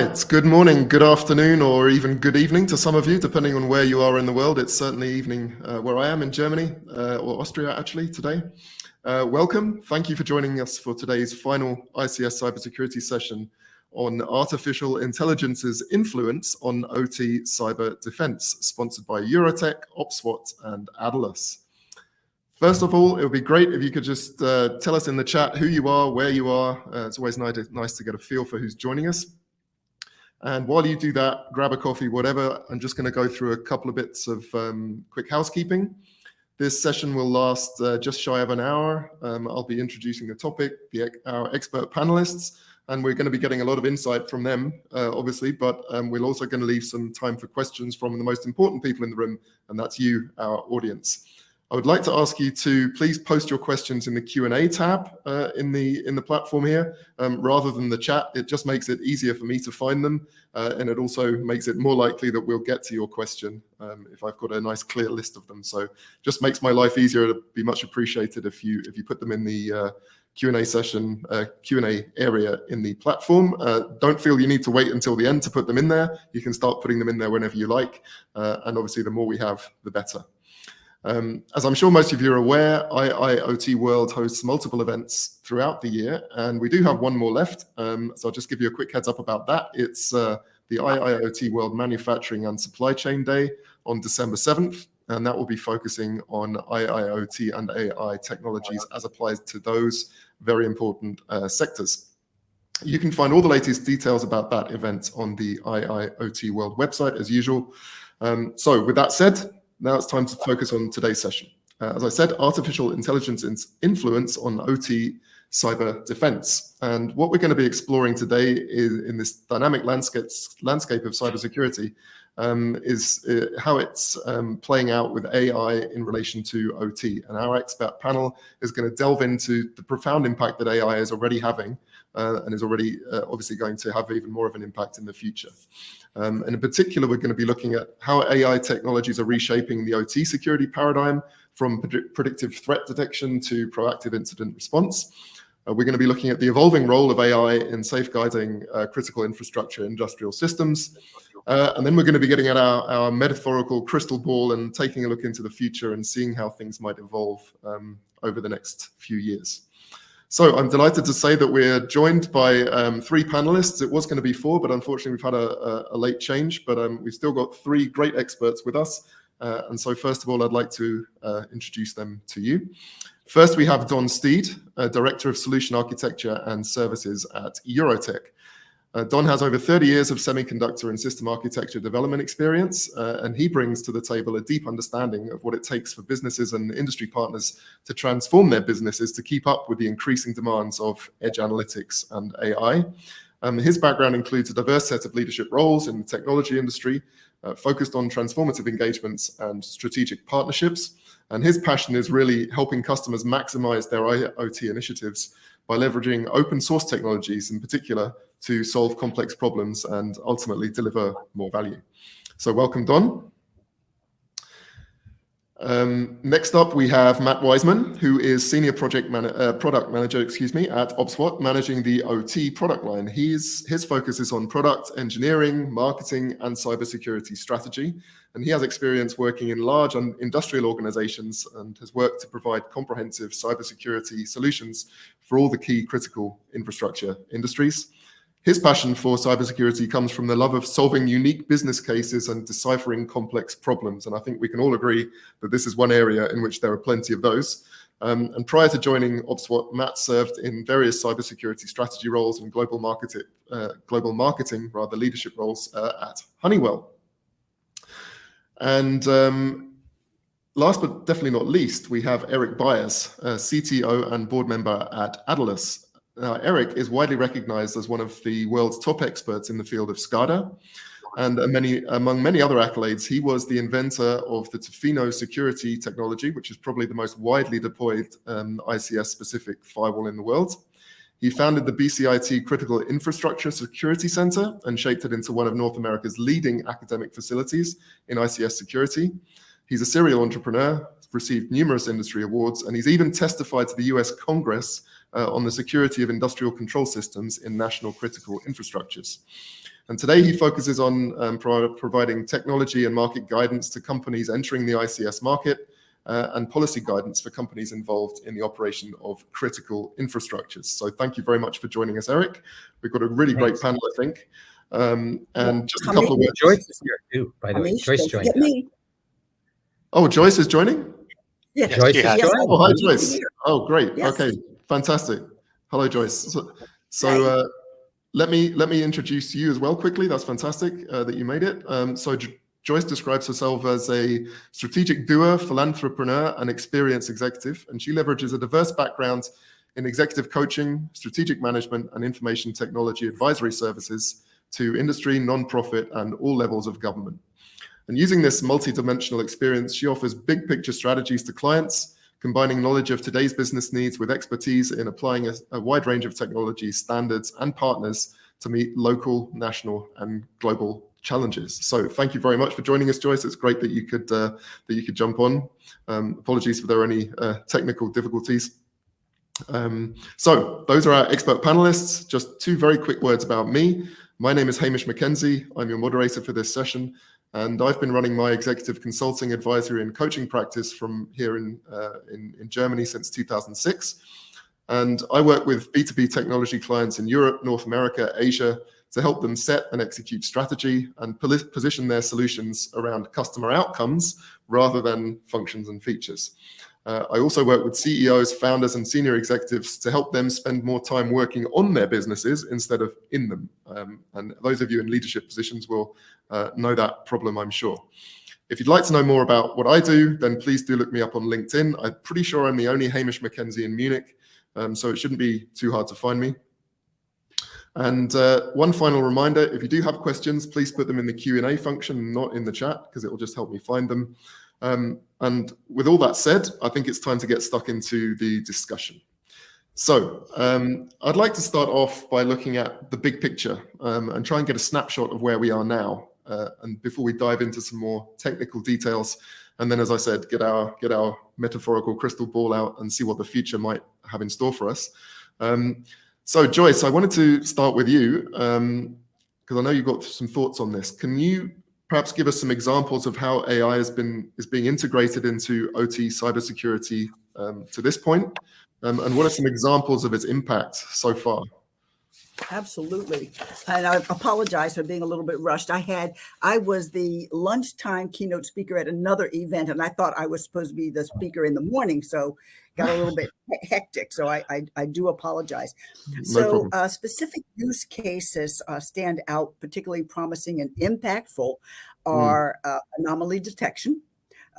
right, good morning, good afternoon, or even good evening to some of you, depending on where you are in the world. It's certainly evening where I am in Germany, or Austria actually today. Welcome, thank you for joining us for today's final ICS cybersecurity session on artificial intelligence's influence on OT cyber defense, sponsored by Eurotech, OpSWAT, and Adalus. First of all, it would be great if you could just tell us in the chat who you are, where you are. It's always nice to get a feel for who's joining us. And while you do that, grab a coffee, whatever. I'm just going to go through a couple of bits of quick housekeeping. This session will last just shy of an hour. I'll be introducing the topic, our expert panelists, and we're going to be getting a lot of insight from them, obviously, but we're also going to leave some time for questions from the most important people in the room, and that's you, our audience. I would like to ask you to please post your questions in the Q&A tab in the platform here, rather than the chat. It just makes it easier for me to find them, and it also makes it more likely that we'll get to your question if I've got a nice clear list of them. So just makes my life easier. It'd be much appreciated if you put them in the Q&A session, Q&A area in the platform. Don't feel you need to wait until the end to put them in there. You can start putting them in there whenever you like, and obviously the more we have, the better. As I'm sure most of you are aware, IIoT World hosts multiple events throughout the year, and we do have one more left. So I'll just give you a quick heads up about that. It's the IIoT World Manufacturing and Supply Chain Day on December 7th, and that will be focusing on IIoT and AI technologies as applied to those very important sectors. You can find all the latest details about that event on the IIoT World website as usual. So with that said, now it's time to focus on today's session. As I said, artificial intelligence's influence on OT cyber defense. And what we're going to be exploring today is, in this dynamic landscape of cybersecurity, is how it's playing out with AI in relation to OT. And our expert panel is going to delve into the profound impact that AI is already having, and is already obviously going to have even more of an impact in the future. And in particular, we're going to be looking at how AI technologies are reshaping the OT security paradigm from predictive threat detection to proactive incident response. We're going to be looking at the evolving role of AI in safeguarding critical infrastructure industrial systems. And then we're going to be getting at our metaphorical crystal ball and taking a look into the future and seeing how things might evolve over the next few years. So I'm delighted to say that we're joined by 3 panelists. It was going to be 4, but unfortunately we've had a late change, but we've still got 3 great experts with us. And so first of all, I'd like to introduce them to you. First, we have Don Steed, Director of Solution Architecture and Services at Eurotech. Don has over 30 years of semiconductor and system architecture development experience, and he brings to the table a deep understanding of what it takes for businesses and industry partners to transform their businesses to keep up with the increasing demands of edge analytics and AI. His background includes a diverse set of leadership roles in the technology industry, focused on transformative engagements and strategic partnerships. And his passion is really helping customers maximize their IoT initiatives by leveraging open source technologies in particular to solve complex problems and ultimately deliver more value. So welcome, Don. Next up, we have Matt Wisman, who is Senior Product Manager, at OpSWAT, managing the OT product line. His focus is on product engineering, marketing, and cybersecurity strategy. And he has experience working in large industrial organizations and has worked to provide comprehensive cybersecurity solutions for all the key critical infrastructure industries. His passion for cybersecurity comes from the love of solving unique business cases and deciphering complex problems. And I think we can all agree that this is one area in which there are plenty of those. And prior to joining OpSWAT, Matt served in various cybersecurity strategy roles and global marketing leadership roles at Honeywell. And last but definitely not least, we have Eric Byers, CTO and board member at Adalus. Eric is widely recognized as one of the world's top experts in the field of SCADA, and among many other accolades, he was the inventor of the Tofino security technology, which is probably the most widely deployed ICS-specific firewall in the world. He founded the BCIT Critical Infrastructure Security Center and shaped it into one of North America's leading academic facilities in ICS security. He's a serial entrepreneur, received numerous industry awards, and he's even testified to the US Congress on the security of industrial control systems in national critical infrastructures. And today he focuses on providing technology and market guidance to companies entering the ICS market and policy guidance for companies involved in the operation of critical infrastructures. So thank you very much for joining us, Eric. We've got a really great panel, I think. And just a couple of words. Joyce is here too, by the way. Joyce joined us. Oh, Joyce is joining? Yeah, Joyce is joining. Oh, hi, Joyce. Oh, great. Yes. Okay, fantastic. Hello, Joyce. So let me introduce you as well quickly. That's fantastic that you made it. Joyce describes herself as a strategic doer, philanthropreneur, and experienced executive, and she leverages a diverse background in executive coaching, strategic management, and information technology advisory services to industry, nonprofit, and all levels of government. And using this multi-dimensional experience, she offers big picture strategies to clients, combining knowledge of today's business needs with expertise in applying a wide range of technology standards and partners to meet local, national, and global challenges. So thank you very much for joining us, Joyce. It's great that you could jump on. Apologies if there are any technical difficulties. So those are our expert panelists. Just two very quick words about me. My name is Hamish McKenzie. I'm your moderator for this session, and I've been running my executive consulting, advisory, and coaching practice from here in Germany since 2006. And I work with B2B technology clients in Europe, North America, Asia, to help them set and execute strategy and position their solutions around customer outcomes rather than functions and features. I also work with CEOs, founders, and senior executives to help them spend more time working on their businesses instead of in them. And those of you in leadership positions will know that problem, I'm sure. If you'd like to know more about what I do, then please do look me up on LinkedIn. I'm pretty sure I'm the only Hamish McKenzie in Munich, so it shouldn't be too hard to find me. And one final reminder, if you do have questions, please put them in the Q&A function, not in the chat, because it will just help me find them. And with all that said, I think it's time to get stuck into the discussion. So I'd like to start off by looking at the big picture and try and get a snapshot of where we are now. And before we dive into some more technical details, and then, as I said, get our metaphorical crystal ball out and see what the future might have in store for us. So Joyce, I wanted to start with you because I know you've got some thoughts on this. Can you perhaps give us some examples of how AI is being integrated into OT cybersecurity to this point? And what are some examples of its impact so far? Absolutely. And I apologize for being a little bit rushed. I was the lunchtime keynote speaker at another event, and I thought I was supposed to be the speaker in the morning, so got a little bit hectic. So I do apologize. No so specific use cases stand out, particularly promising and impactful, are anomaly detection.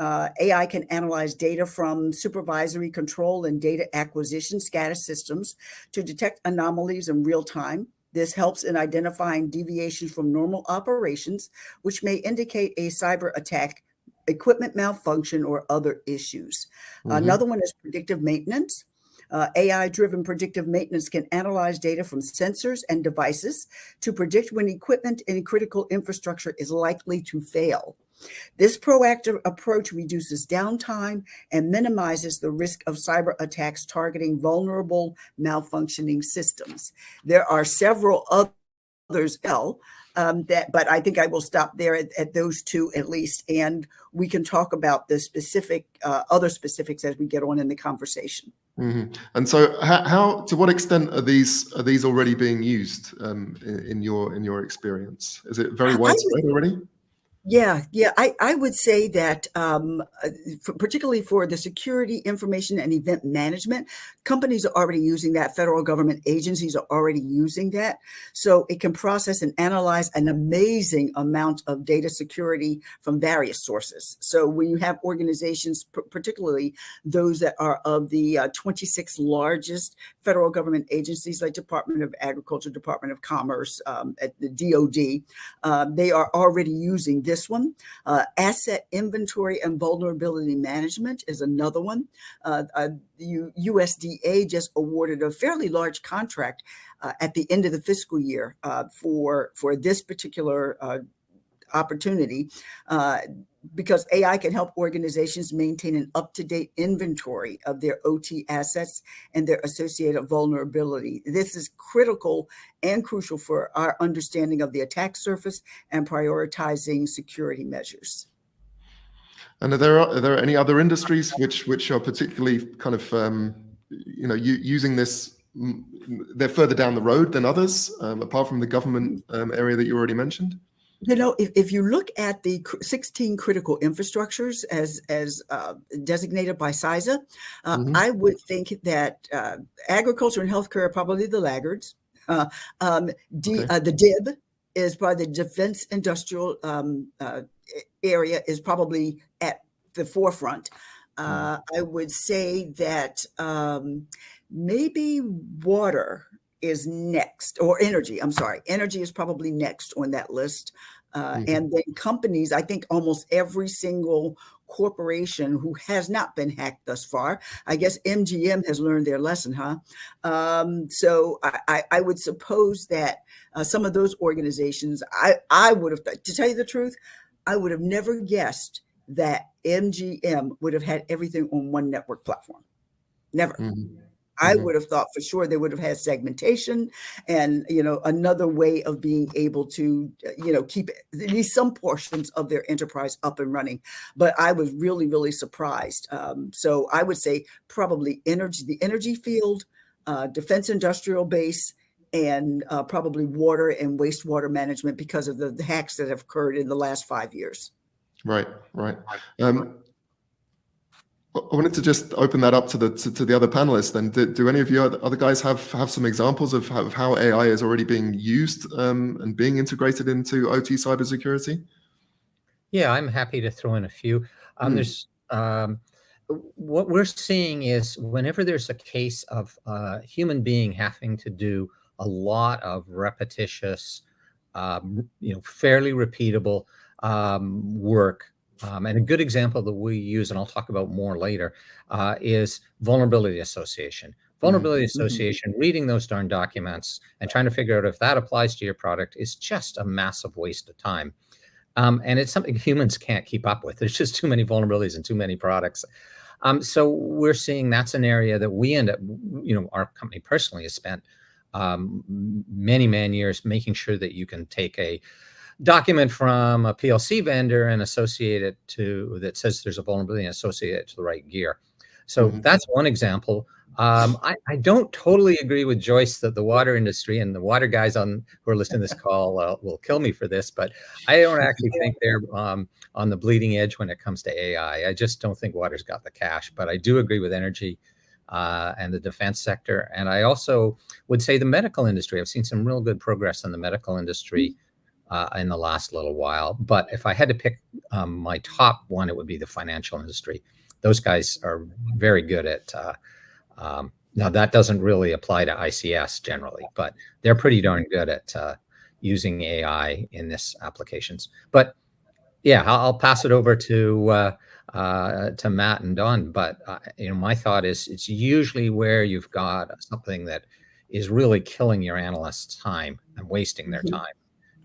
AI can analyze data from supervisory control and data acquisition SCADA systems to detect anomalies in real time. This helps in identifying deviations from normal operations, which may indicate a cyber attack, equipment malfunction, or other issues. Another one is predictive maintenance. AI-driven predictive maintenance can analyze data from sensors and devices to predict when equipment in critical infrastructure is likely to fail. This proactive approach reduces downtime and minimizes the risk of cyber attacks targeting vulnerable, malfunctioning systems. There are several others, but I think I will stop there at those two at least, and we can talk about the specific other specifics as we get on in the conversation. And so, how to what extent are these already being used in your experience? Is it very widespread already? Yeah, I would say that particularly for the security, information, and event management, companies are already using that. Federal government agencies are already using that. So it can process and analyze an amazing amount of data security from various sources. So when you have organizations, particularly those that are of the 26 largest federal government agencies like Department of Agriculture, Department of Commerce, at the DOD, they are already using this one. Asset inventory and vulnerability management is another one. The USDA just awarded a fairly large contract at the end of the fiscal year for this particular opportunity. because AI can help organizations maintain an up-to-date inventory of their OT assets and their associated vulnerability. This is critical and crucial for our understanding of the attack surface and prioritizing security measures. And are there any other industries which are particularly kind of using this? They're further down the road than others, apart from the government area that you already mentioned? You know, if you look at the 16 critical infrastructures as designated by CISA, I would think that agriculture and healthcare are probably the laggards. The DIB is probably the defense industrial area is probably at the forefront. I would say that maybe water is next, or energy. I'm sorry. Energy is probably next on that list. And then companies, I think almost every single corporation who has not been hacked thus far, I guess MGM has learned their lesson, huh? So I would suppose that some of those organizations, I would have, to tell you the truth, I would have never guessed that MGM would have had everything on one network platform. Never. I would have thought for sure they would have had segmentation and, another way of being able to, keep at least some portions of their enterprise up and running. But I was really, really surprised. So I would say probably the energy field, defense industrial base, and probably water and wastewater management because of the hacks that have occurred in the last 5 years. Right. I wanted to just open that up to the other panelists. Then, do any of you other guys have some examples of how AI is already being used and being integrated into OT cybersecurity? Yeah, I'm happy to throw in a few. There's what we're seeing is whenever there's a case of a human being having to do a lot of repetitious, fairly repeatable work. And a good example that we use, and I'll talk about more later, is vulnerability association. Vulnerability association, reading those darn documents and trying to figure out if that applies to your product is just a massive waste of time. And it's something humans can't keep up with. There's just too many vulnerabilities and too many products. So we're seeing that's an area that we end up, our company personally has spent many, many years making sure that you can take a document from a PLC vendor and associate it that says there's a vulnerability and associate it to the right gear. So that's one example. I don't totally agree with Joyce that the water industry and the water guys who are listening to this call will kill me for this, but I don't actually think they're on the bleeding edge when it comes to AI. I just don't think water's got the cash, but I do agree with energy and the defense sector. And I also would say the medical industry. I've seen some real good progress in the medical industry in the last little while. But if I had to pick my top one, it would be the financial industry. Those guys are very good at, now that doesn't really apply to ICS generally, but they're pretty darn good at using AI in this applications. But yeah, I'll pass it over to Matt and Don. But my thought is it's usually where you've got something that is really killing your analysts' time and wasting their time.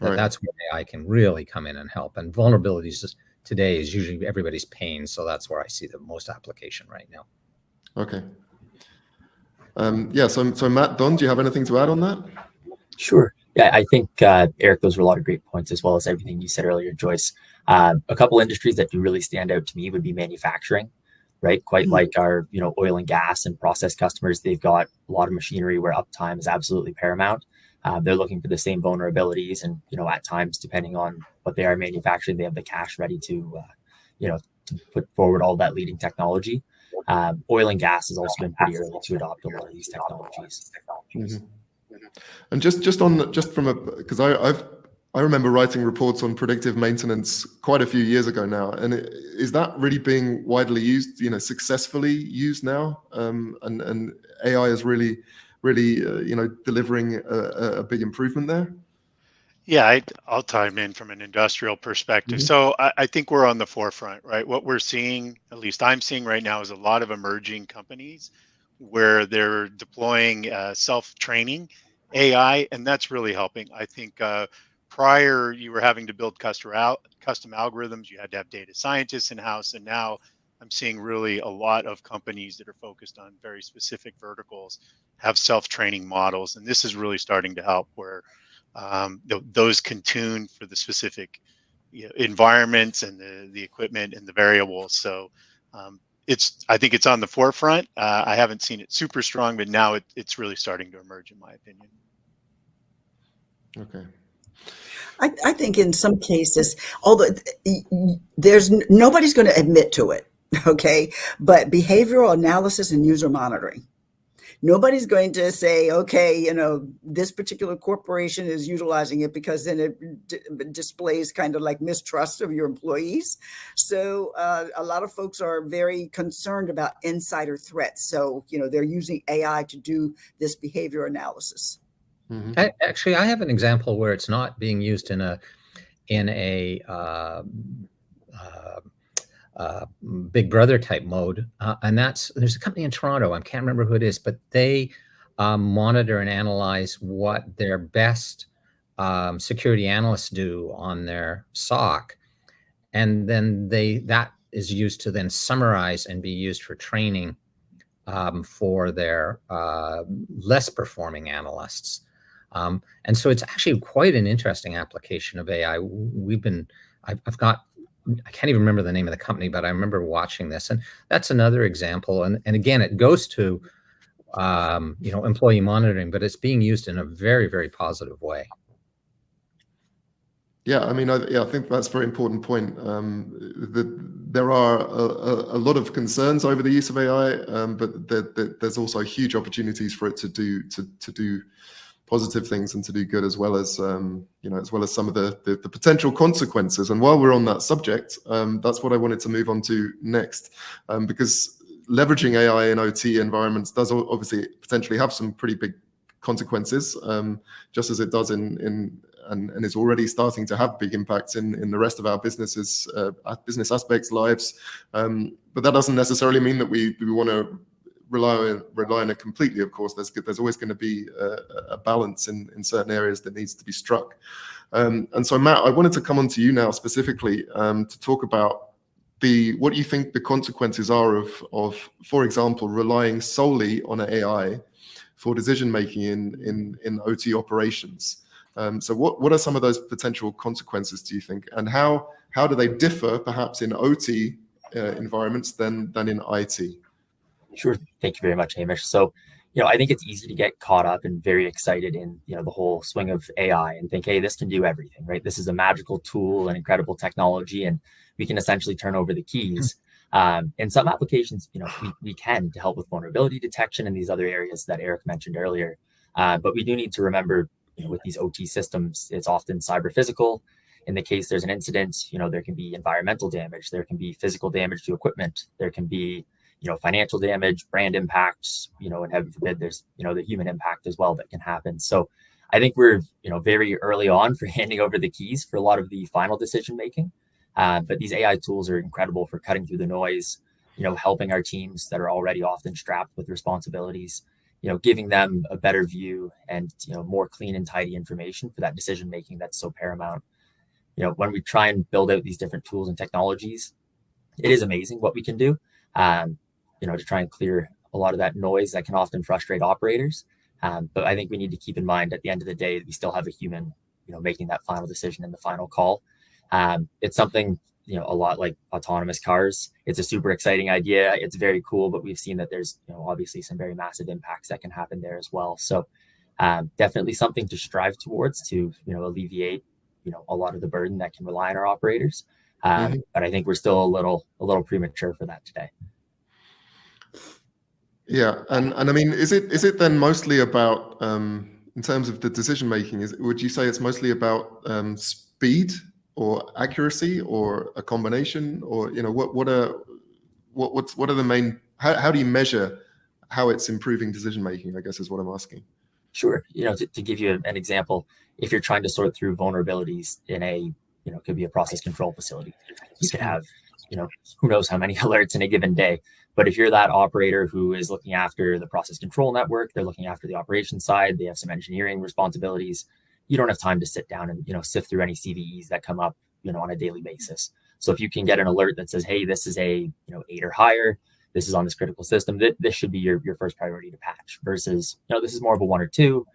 That's where AI can really come in and help. And vulnerabilities today is usually everybody's pain. So that's where I see the most application right now. Okay. So Matt, Don, do you have anything to add on that? Sure. Yeah, I think, Eric, those were a lot of great points, as well as everything you said earlier, Joyce. A couple industries that do really stand out to me would be manufacturing, right? Quite like our, oil and gas and process customers, they've got a lot of machinery where uptime is absolutely paramount. They're looking for the same vulnerabilities, and at times, depending on what they are manufacturing, they have the cash ready to to put forward all that leading technology. Oil and gas has also been pretty early to adopt a lot of these technologies. And because I remember writing reports on predictive maintenance quite a few years ago now, and is that really being widely used, successfully used now? And AI is really delivering a big improvement there? Yeah, I'll chime in from an industrial perspective. So I think we're on the forefront, right? What we're seeing, at least I'm seeing right now, is a lot of emerging companies where they're deploying self-training AI, and that's really helping. I think prior you were having to build custom algorithms, you had to have data scientists in-house, and now I'm seeing really a lot of companies that are focused on very specific verticals have self-training models, and this is really starting to help where those can tune for the specific environments and the equipment and the variables. So I think it's on the forefront. I haven't seen it super strong, but now it's really starting to emerge, in my opinion. Okay. I think in some cases, although nobody's going to admit to it, okay, but behavioral analysis and user monitoring. Nobody's going to say, okay, this particular corporation is utilizing it, because then it displays kind of like mistrust of your employees. So a lot of folks are very concerned about insider threats. So, they're using AI to do this behavior analysis. Mm-hmm. Actually, I have an example where it's not being used in a Big Brother type mode, and there's a company in Toronto. I can't remember who it is, but they monitor and analyze what their best security analysts do on their SOC, and then that is used to then summarize and be used for training for their less performing analysts. And so it's actually quite an interesting application of AI. I can't even remember the name of the company, but I remember watching this, and that's another example. And again, it goes to, employee monitoring, but it's being used in a very, very positive way. Yeah, I mean, I think that's a very important point. There are a lot of concerns over the use of AI, but there's also huge opportunities for it to do positive things and to do good, as well as as well as some of the potential consequences. And while we're on that subject, that's what I wanted to move on to next, because leveraging AI in OT environments does obviously potentially have some pretty big consequences, just as it does and is already starting to have big impacts in the rest of our business aspects, lives. But that doesn't necessarily mean that we want to rely on it completely. Of course, there's always going to be a balance in certain areas that needs to be struck. And so, Matt, I wanted to come on to you now specifically to talk about what you think the consequences are of, for example, relying solely on AI for decision making in OT operations. So what are some of those potential consequences, do you think, and how do they differ perhaps in OT environments than in IT? Sure. Thank you very much, Hamish. So, I think it's easy to get caught up and very excited in, the whole swing of AI and think, hey, this can do everything, right? This is a magical tool, an incredible technology, and we can essentially turn over the keys. In some applications, we can to help with vulnerability detection and these other areas that Eric mentioned earlier. But we do need to remember, with these OT systems, it's often cyber physical. In the case there's an incident, there can be environmental damage, there can be physical damage to equipment, there can be financial damage, brand impacts, and heaven forbid, there's, the human impact as well that can happen. So I think we're, very early on for handing over the keys for a lot of the final decision making. But these AI tools are incredible for cutting through the noise, helping our teams that are already often strapped with responsibilities, giving them a better view and, more clean and tidy information for that decision making that's so paramount. When we try and build out these different tools and technologies, it is amazing what we can do. To try and clear a lot of that noise that can often frustrate operators. But I think we need to keep in mind at the end of the day, we still have a human, making that final decision and the final call. It's something, a lot like autonomous cars. It's a super exciting idea. It's very cool, but we've seen that there's, obviously some very massive impacts that can happen there as well. So definitely something to strive towards to, alleviate, a lot of the burden that can rely on our operators. But I think we're still a little premature for that today. Yeah, and I mean, is it then mostly about in terms of the decision making? Would you say it's mostly about speed or accuracy or a combination, or what are the main? How do you measure how it's improving decision making? I guess is what I'm asking. Sure. To give you an example, if you're trying to sort through vulnerabilities in a could be a process control facility, you could have who knows how many alerts in a given day. But if you're that operator who is looking after the process control network, they're looking after the operations side, they have some engineering responsibilities, you don't have time to sit down and, sift through any CVEs that come up, on a daily basis. So if you can get an alert that says, hey, this is a, 8 or higher, this is on this critical system, this should be your first priority to patch, versus, this is more of a 1 or 2,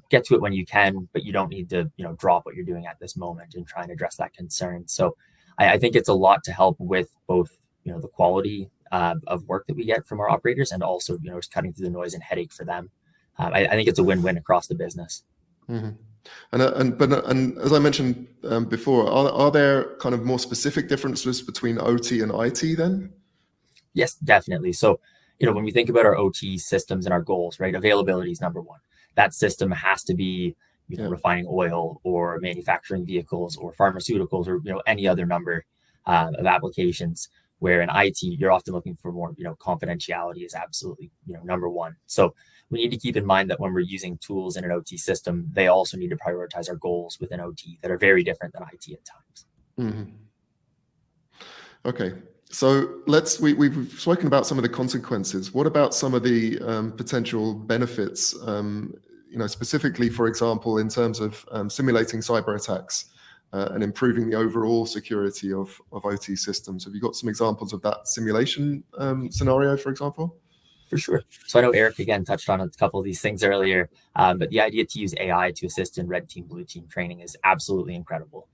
get to it when you can, but you don't need to, drop what you're doing at this moment and try and address that concern. So I think it's a lot to help with both, the quality of work that we get from our operators, and also, just cutting through the noise and headache for them. I think it's a win-win across the business. Mm-hmm. And as I mentioned before, are there kind of more specific differences between OT and IT then? Yes, definitely. So, when we think about our OT systems and our goals, right, availability is number one. That system has to be, refining oil or manufacturing vehicles or pharmaceuticals or, any other number of applications. Where in IT, you're often looking for more, confidentiality is absolutely, number one. So we need to keep in mind that when we're using tools in an OT system, they also need to prioritize our goals within OT that are very different than IT at times. Mm-hmm. Okay. So we've spoken about some of the consequences. What about some of the potential benefits, specifically, for example, in terms of simulating cyber attacks and improving the overall security of OT systems? Have you got some examples of that simulation scenario, for example? For sure. So I know Eric, again, touched on a couple of these things earlier, but the idea to use AI to assist in red team, blue team training is absolutely incredible,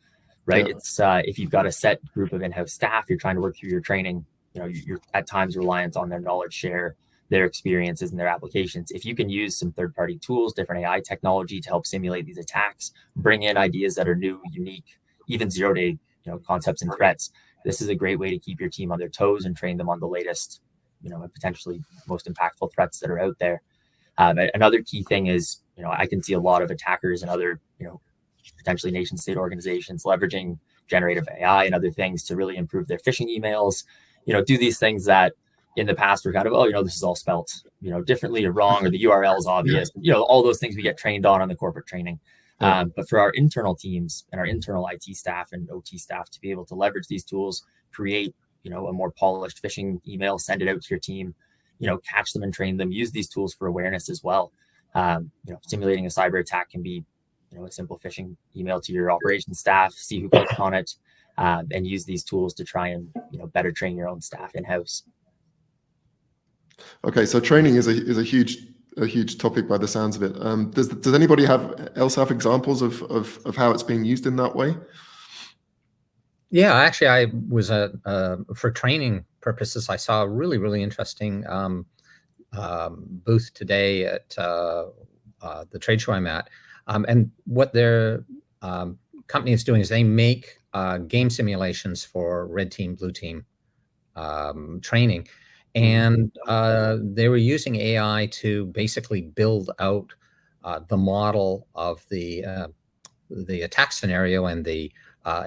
right? Yeah. It's if you've got a set group of in-house staff, you're trying to work through your training, you're at times reliant on their knowledge share, their experiences and their applications. If you can use some third-party tools, different AI technology to help simulate these attacks, bring in ideas that are new, unique, even zero-day, concepts and threats, this is a great way to keep your team on their toes and train them on the latest, and potentially most impactful threats that are out there. Another key thing is, I can see a lot of attackers and other, potentially nation-state organizations leveraging generative AI and other things to really improve their phishing emails, do these things that in the past were kind of, this is all spelt, differently or wrong, or the URL is obvious, all those things we get trained on the corporate training. But for our internal teams and our internal IT staff and OT staff to be able to leverage these tools, create, a more polished phishing email, send it out to your team, catch them and train them, use these tools for awareness as well. Simulating a cyber attack can be, a simple phishing email to your operations staff, see who clicks on it, and use these tools to try and, better train your own staff in-house. Okay, so training is a huge topic by the sounds of it. Does anybody else have examples of how it's being used in that way? Yeah, actually, I was for training purposes, I saw a really, really interesting booth today at the trade show I'm at. And what their company is doing is they make game simulations for red team, blue team training. And they were using AI to basically build out the model of the attack scenario and the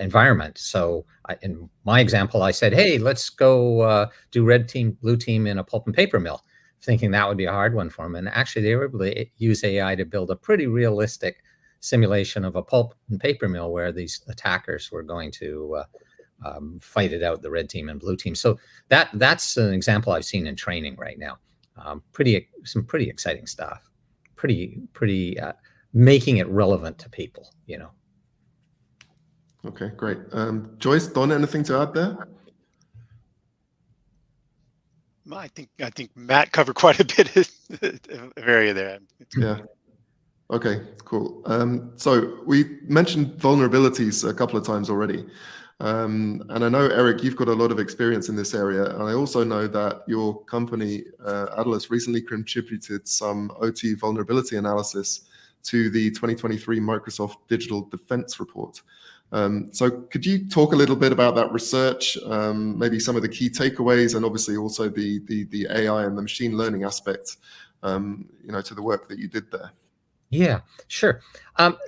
environment. So in my example, I said, hey, let's go do red team, blue team in a pulp and paper mill, thinking that would be a hard one for them. And actually, they were able to use AI to build a pretty realistic simulation of a pulp and paper mill where these attackers were going to fight it out, the red team and blue team. So that's an example I've seen in training right now. Some pretty exciting stuff. Pretty making it relevant to people, Okay, great. Joyce, Don, anything to add there? I think Matt covered quite a bit of area there. Yeah. Okay, cool. So we mentioned vulnerabilities a couple of times already. And I know, Eric, you've got a lot of experience in this area. And I also know that your company, Atlas, recently contributed some OT vulnerability analysis to the 2023 Microsoft Digital Defense Report. So could you talk a little bit about that research, maybe some of the key takeaways, and obviously also the AI and the machine learning aspect, to the work that you did there? Yeah, sure.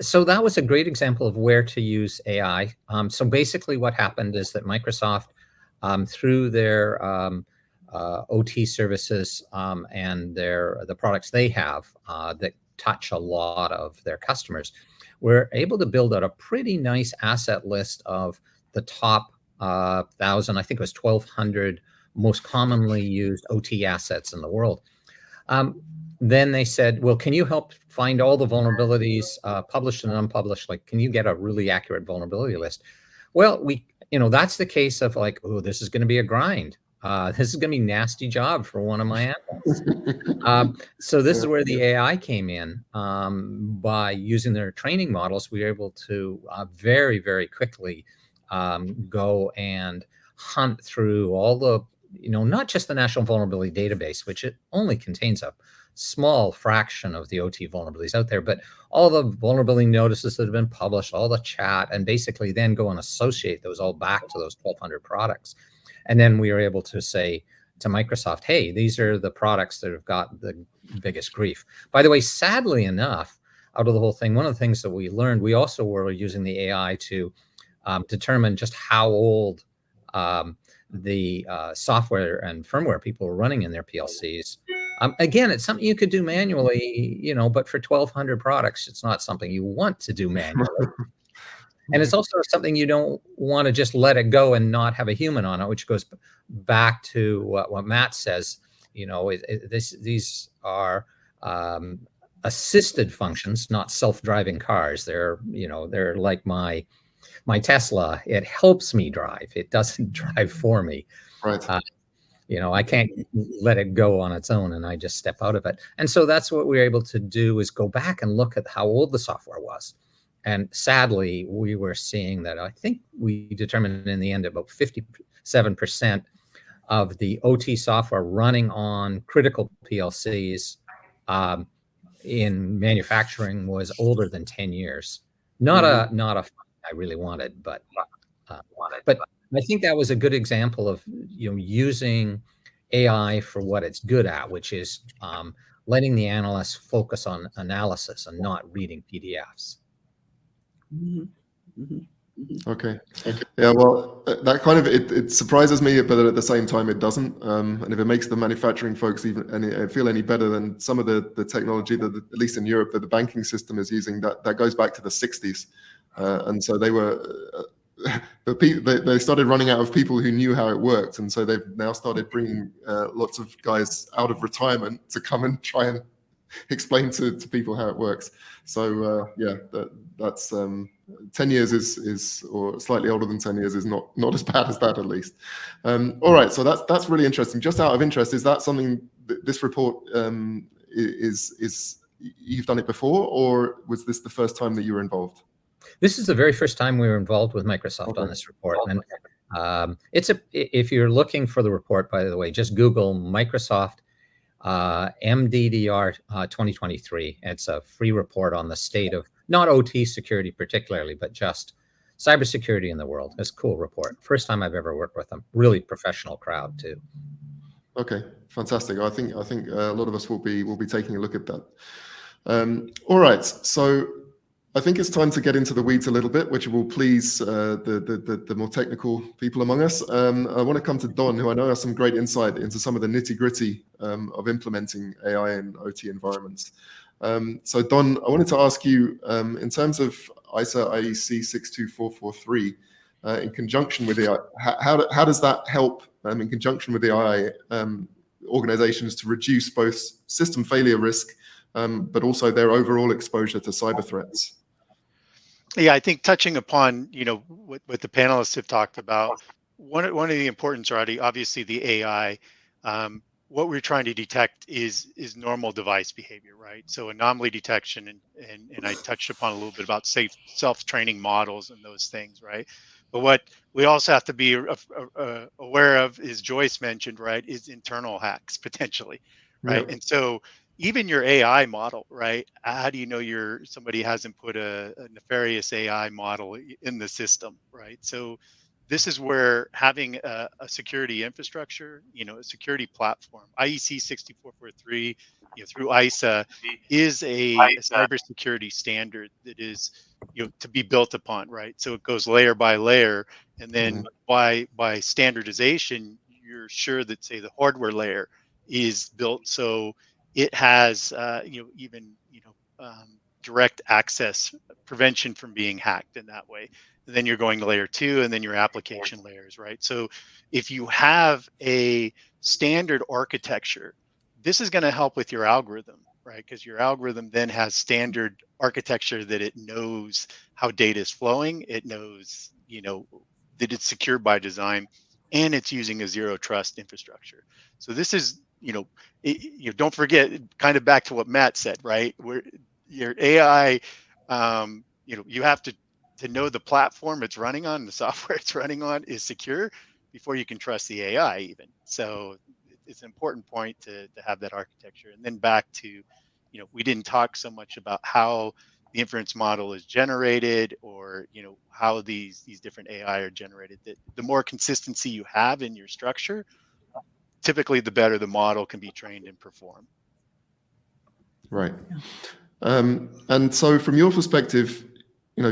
So that was a great example of where to use AI. So basically what happened is that Microsoft, through their OT services and the products they have that touch a lot of their customers, were able to build out a pretty nice asset list of the top 1,000, I think it was 1,200 most commonly used OT assets in the world. then they said, well, can you help find all the vulnerabilities, published and unpublished? Like, can you get a really accurate vulnerability list? Well, that's the case of like, oh, this is going to be a grind. This is going to be a nasty job for one of my analysts. So this is where the AI came in. By using their training models, we were able to very, very quickly go and hunt through all the, not just the National Vulnerability Database, which it only contains a small fraction of the OT vulnerabilities out there, but all the vulnerability notices that have been published, all the chat, and basically then go and associate those all back to those 1,200 products. And then we were able to say to Microsoft, hey, these are the products that have got the biggest grief. By the way, sadly enough, out of the whole thing, one of the things that we learned, we also were using the AI to determine just how old the software and firmware people were running in their PLCs. Again, it's something you could do manually, but for 1,200 products, it's not something you want to do manually. And it's also something you don't want to just let it go and not have a human on it, which goes back to what Matt says. These are assisted functions, not self-driving cars. They're like my Tesla. It helps me drive. It doesn't drive for me. Right. I can't let it go on its own and I just step out of it. And so that's what we were able to do, is go back and look at how old the software was. And sadly, we were seeing that, I think we determined in the end about 57% of the OT software running on critical PLCs in manufacturing was older than 10 years. Not a I really wanted, but I think that was a good example of using AI for what it's good at, which is letting the analysts focus on analysis and not reading PDFs. Okay. Yeah, well, that kind of, it surprises me, but at the same time it doesn't. And if it makes the manufacturing folks even feel any better than some of the technology that, at least in Europe, that the banking system is using, that goes back to the 60s. And so they were, they started running out of people who knew how it worked. And so they've now started bringing lots of guys out of retirement to come and try and explain to people how it works. So yeah, that's 10 years is, or slightly older than 10 years is not as bad as that, at least. All right, so that's really interesting. Just out of interest, is that something this report is you've done it before, or was this the first time that you were involved? This is the very first time we were involved with Microsoft on this report. And if you're looking for the report, by the way, just Google Microsoft MDDR 2023. It's a free report on the state of not OT security particularly, but just cybersecurity in the world. It's a cool report. First time I've ever worked with them. Really professional crowd too. Okay, fantastic. I think a lot of us will be taking a look at that. All right, so I think it's time to get into the weeds a little bit, which will please the more technical people among us. I want to come to Don, who I know has some great insight into some of the nitty-gritty of implementing AI in OT environments. So Don, I wanted to ask you, in terms of ISA IEC 62443, in conjunction with the how does that help in conjunction with the AI organizations to reduce both system failure risk, but also their overall exposure to cyber threats? Yeah, I think touching upon what the panelists have talked about, one of the importance already, obviously the AI. What we're trying to detect is normal device behavior, right? So anomaly detection, and I touched upon a little bit about self-training models and those things, right? But what we also have to be aware of, is Joyce mentioned, right, is internal hacks potentially, right? Yeah. And so even your AI model, right? How do you know somebody hasn't put a nefarious AI model in the system, right? So this is where having a security infrastructure, a security platform, IEC 62443, through ISA, is a cybersecurity standard that is, to be built upon, right? So it goes layer by layer, and then by standardization, you're sure that, say, the hardware layer is built so it has, direct access, prevention from being hacked in that way. And then you're going to layer 2, and then your application layers, right? So if you have a standard architecture, this is going to help with your algorithm, right? Because your algorithm then has standard architecture that it knows how data is flowing. It knows, that it's secure by design, and it's using a zero trust infrastructure. So this is, don't forget, kind of back to what Matt said, right? Where your AI, you have to know the platform it's running on, the software it's running on is secure before you can trust the AI even. So it's an important point to have that architecture. And then back to, we didn't talk so much about how the inference model is generated, or how these different AI are generated. The more consistency you have in your structure, typically the better the model can be trained and perform. Right. And so from your perspective,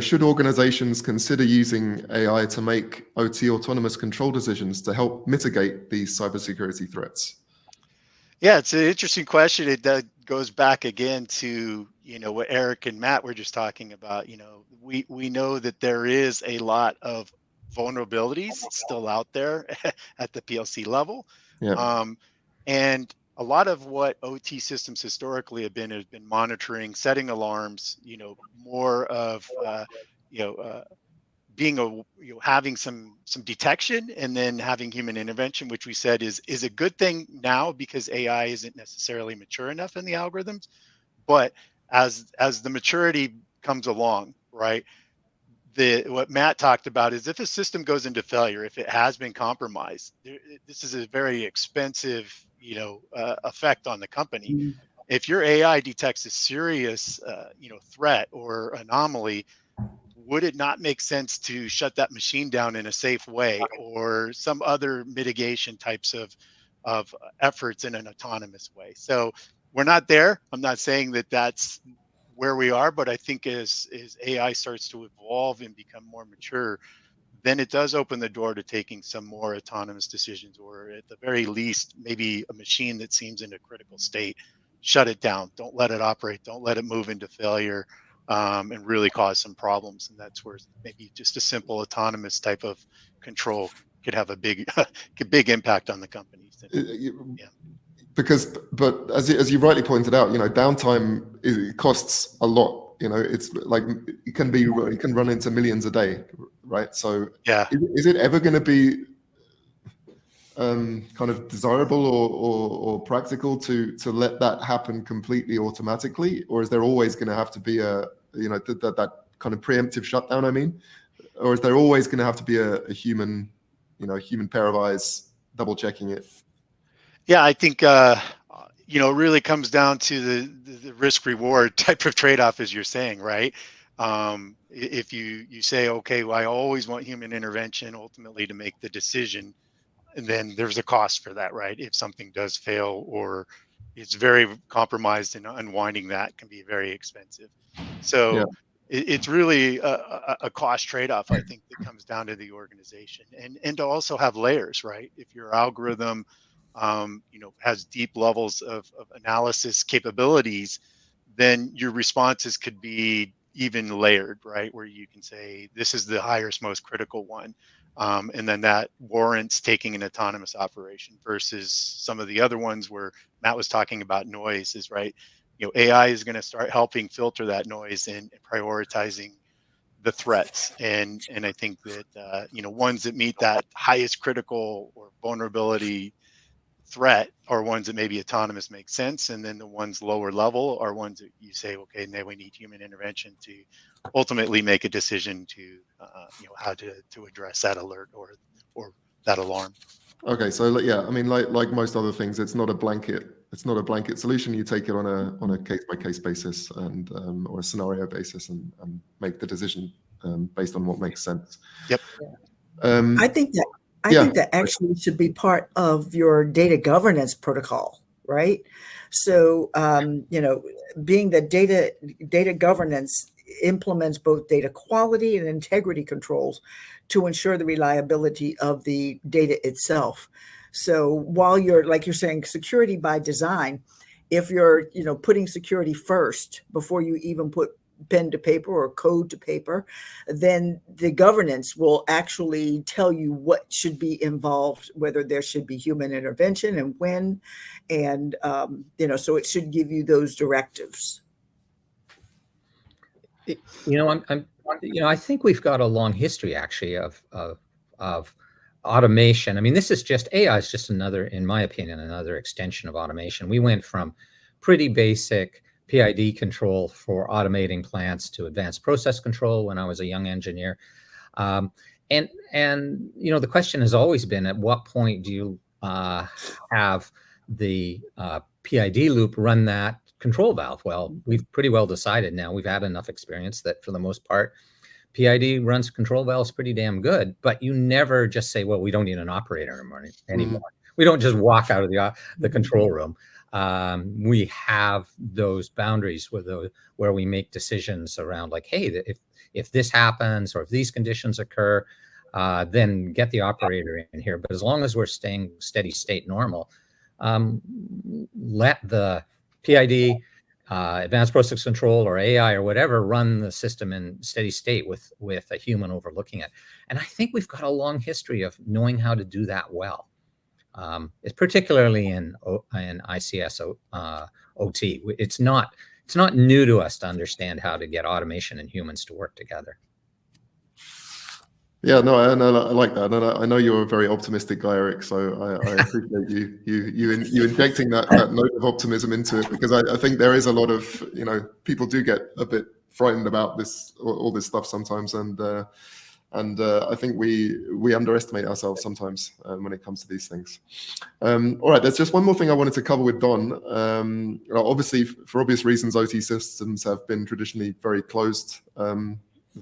should organizations consider using AI to make OT autonomous control decisions to help mitigate these cybersecurity threats? Yeah, it's an interesting question. It goes back again to, what Eric and Matt were just talking about. We know that there is a lot of vulnerabilities still out there at the PLC level. Yeah. And a lot of what OT systems historically have been has been monitoring, setting alarms, more of, being having some detection, and then having human intervention, which we said is a good thing now because AI isn't necessarily mature enough in the algorithms. But as the maturity comes along, right, what Matt talked about is if a system goes into failure, if it has been compromised, this is a very expensive effect on the company. Mm. If your AI detects a serious threat or anomaly, would it not make sense to shut that machine down in a safe way, or some other mitigation types of efforts in an autonomous way? So we're not there. I'm not saying that that's where we are, but I think as AI starts to evolve and become more mature, then it does open the door to taking some more autonomous decisions, or at the very least, maybe a machine that seems in a critical state, shut it down. Don't let it operate. Don't let it move into failure. And really cause some problems. And that's where maybe just a simple autonomous type of control could have a big impact on the companies. Yeah. But as you rightly pointed out, downtime costs a lot. It's like it can run into millions a day, right? So yeah, is it ever going to be kind of desirable or practical to let that happen completely automatically, or is there always going to have to be that kind of preemptive shutdown? I mean, or is there always going to have to be a human, human pair of eyes double checking it? Yeah, I think it really comes down to the risk reward type of trade-off, as you're saying, right? If you say, okay, well, I always want human intervention ultimately to make the decision, and then there's a cost for that, right? If something does fail or it's very compromised, and unwinding that can be very expensive. So it's really a cost trade-off, I think, that comes down to the organization, and to also have layers, right? If your algorithm, has deep levels of analysis capabilities, then your responses could be even layered, right? Where you can say, this is the highest, most critical one. And then that warrants taking an autonomous operation, versus some of the other ones where Matt was talking about noise, is right. AI is going to start helping filter that noise and prioritizing the threats. And I think that, ones that meet that highest critical or vulnerability threat are ones that maybe autonomous makes sense. And then the ones lower level are ones that you say, okay, now we need human intervention to ultimately make a decision to, how to address that alert or that alarm. Okay, so yeah, I mean, like most other things, it's not a blanket solution. You take it on a case by case basis and or a scenario basis, and make the decision based on what makes sense. Yep. I think that actually should be part of your data governance protocol, right? So, being that data governance implements both data quality and integrity controls to ensure the reliability of the data itself. So while you're, like you're saying, security by design, if you're, putting security first before you even put pen to paper or code to paper, then the governance will actually tell you what should be involved, whether there should be human intervention and when, and so it should give you those directives. I think we've got a long history actually of automation. I mean, this is just AI is just another, in my opinion, another extension of automation. We went from pretty basic PID control for automating plants to advanced process control when I was a young engineer. And the question has always been, at what point do you have the PID loop run that control valve? Well, we've pretty well decided now, we've had enough experience that for the most part, PID runs control valves pretty damn good, but you never just say, well, we don't need an operator anymore. We don't just walk out of the control room. We have those boundaries where we make decisions around like, hey, if this happens or if these conditions occur, then get the operator in here. But as long as we're staying steady state normal, let the PID, advanced process control or AI or whatever, run the system in steady state with a human overlooking it. And I think we've got a long history of knowing how to do that well. It's particularly in ICS OT. It's not new to us to understand how to get automation and humans to work together. Yeah, no, I like that. And I know you're a very optimistic guy, Eric. So I appreciate you injecting that note of optimism into it, because I think there is a lot of, people do get a bit frightened about all this stuff sometimes, and I think we underestimate ourselves sometimes when it comes to these things. All right, there's just one more thing I wanted to cover with Don. Obviously, for obvious reasons, OT systems have been traditionally very closed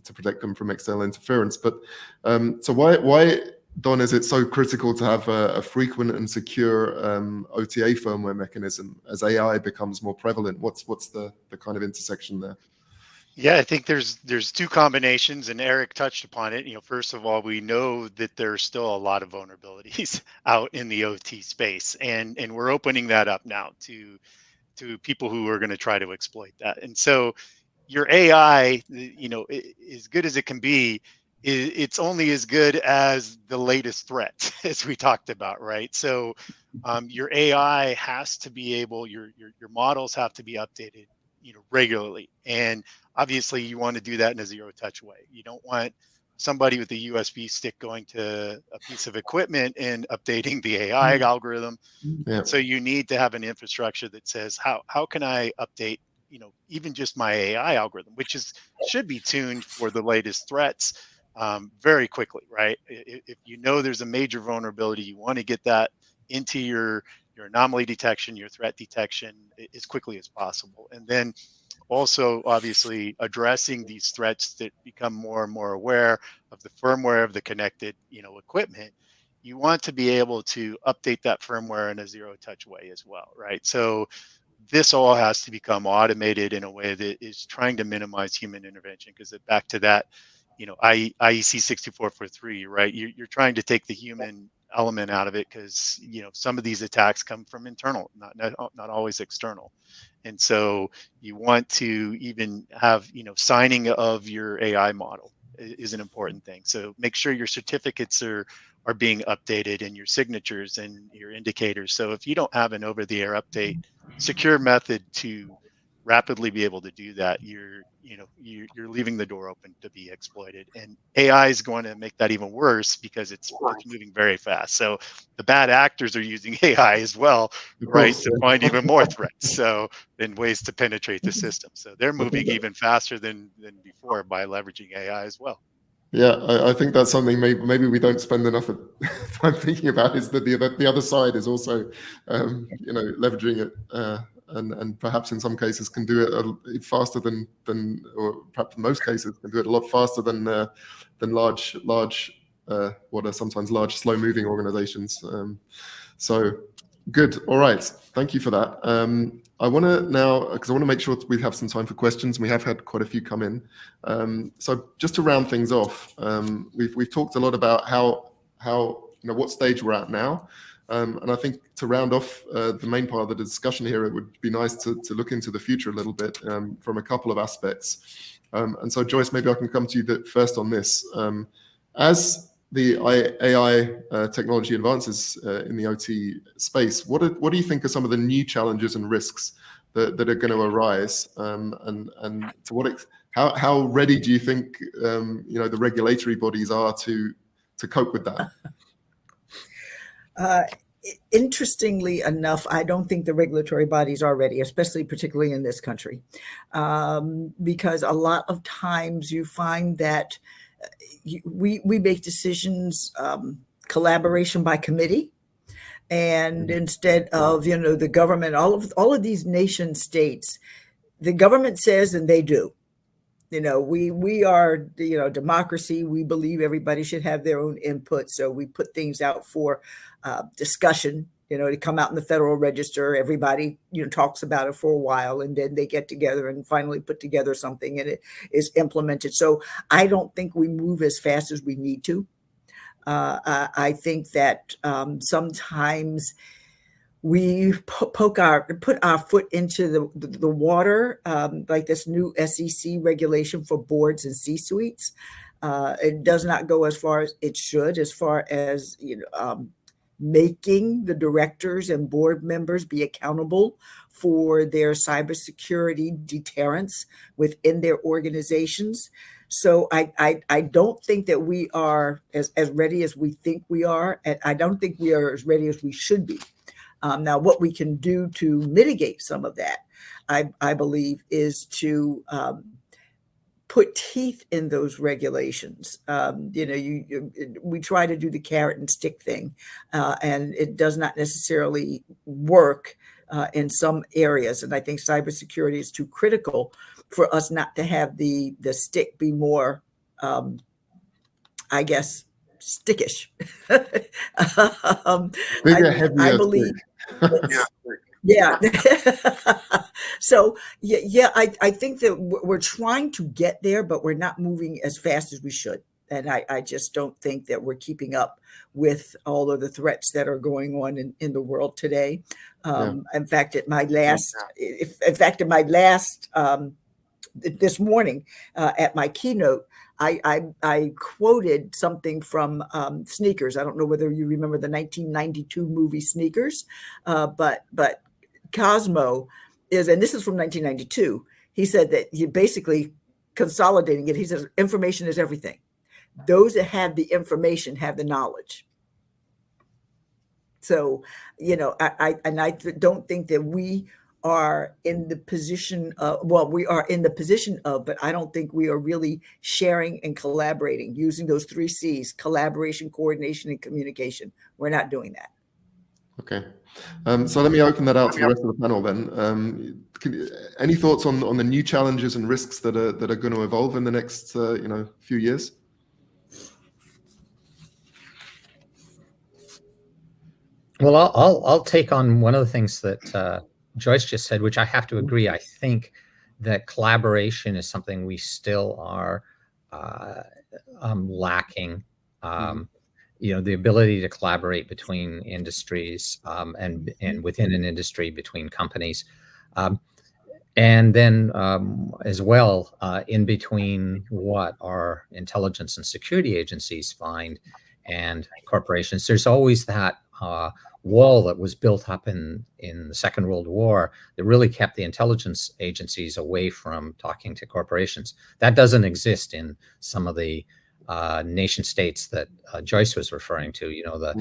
to protect them from external interference. But so why, Don, is it so critical to have a frequent and secure OTA firmware mechanism as AI becomes more prevalent? What's the kind of intersection there? Yeah, I think there's two combinations, and Eric touched upon it. First of all, we know that there's still a lot of vulnerabilities out in the OT space, and we're opening that up now to people who are going to try to exploit that. And so your AI, as good as it can be, it's only as good as the latest threat, as we talked about, right? So your AI has to be able, your models have to be updated, regularly. And obviously you want to do that in a zero touch way. You don't want somebody with a USB stick going to a piece of equipment and updating the AI algorithm. Yeah. So you need to have an infrastructure that says, how can I update, even just my AI algorithm, which should be tuned for the latest threats very quickly, right? If there's a major vulnerability, you want to get that into your anomaly detection, your threat detection as quickly as possible. And then also, obviously, addressing these threats that become more and more aware of the firmware of the connected, equipment. You want to be able to update that firmware in a zero-touch way as well, right? So this all has to become automated in a way that is trying to minimize human intervention, because back to that, IEC 6443, right? You're trying to take the human element out of it, because some of these attacks come from internal, not always external. And so you want to even have signing of your AI model is an important thing. So make sure your certificates are being updated, and your signatures and your indicators. So if you don't have an over-the-air update secure method to rapidly be able to do that, you're leaving the door open to be exploited. And AI is going to make that even worse, because it's moving very fast. So the bad actors are using AI as well, right, to find even more threats, so in ways to penetrate the system. So they're moving even faster than before by leveraging AI as well. Yeah, I think that's something maybe we don't spend enough time thinking about, is that the other side is also leveraging it. And perhaps in some cases can do it faster than, or perhaps in most cases can do it a lot faster than large what are sometimes large, slow-moving organizations. So good. All right. Thank you for that. I want to now, because I want to make sure we have some time for questions. We have had quite a few come in. So just to round things off, we've talked a lot about how what stage we're at now. And I think to round off the main part of the discussion here, it would be nice to look into the future a little bit from a couple of aspects. And so, Joyce, maybe I can come to you first on this. As the AI technology advances in the OT space, what do you think are some of the new challenges and risks that are going to arise? And to what how ready do you think the regulatory bodies are to cope with that? Interestingly enough, I don't think the regulatory bodies are ready, especially particularly in this country, because a lot of times you find that we make decisions, collaboration by committee, and instead of the government, all of these nation states, the government says and they do. We are democracy. We believe everybody should have their own input, so we put things out for discussion. To come out in the Federal Register, everybody talks about it for a while, and then they get together and finally put together something, and it is implemented. So I don't think we move as fast as we need to. I think that sometimes we put our foot into the water, like this new SEC regulation for boards and C-suites. It does not go as far as it should, as far as making the directors and board members be accountable for their cybersecurity deterrence within their organizations. So I don't think that we are as ready as we think we are, and I don't think we are as ready as we should be. Now, what we can do to mitigate some of that, I believe, is to put teeth in those regulations. We try to do the carrot and stick thing, and it does not necessarily work in some areas. And I think cybersecurity is too critical for us not to have the stick be more, I guess, stickish. I believe. Yeah. So I think that we're trying to get there, but we're not moving as fast as we should. And I just don't think that we're keeping up with all of the threats that are going on in the world today. In fact, in my last, this morning at my keynote, I quoted something from Sneakers. I don't know whether you remember the 1992 movie Sneakers, but Cosmo is, and this is from 1992. He said that you basically consolidating it. He says information is everything. Those that have the information have the knowledge. So, I don't think that we are in the position of, we are in the position of, but I don't think we are really sharing and collaborating using those 3 C's: collaboration, coordination, and communication. We're not doing that. Okay. So let me open that out to the rest of the panel then. Any thoughts on the new challenges and risks that are going to evolve in the next few years? Well, I'll take on one of the things that Joyce just said, which I have to agree. I think that collaboration is something we still are lacking. The ability to collaborate between industries and within an industry, between companies, and then as well in between what our intelligence and security agencies find and corporations. There's always that wall that was built up in the Second World War that really kept the intelligence agencies away from talking to corporations. That doesn't exist in some of the nation states that Joyce was referring to. The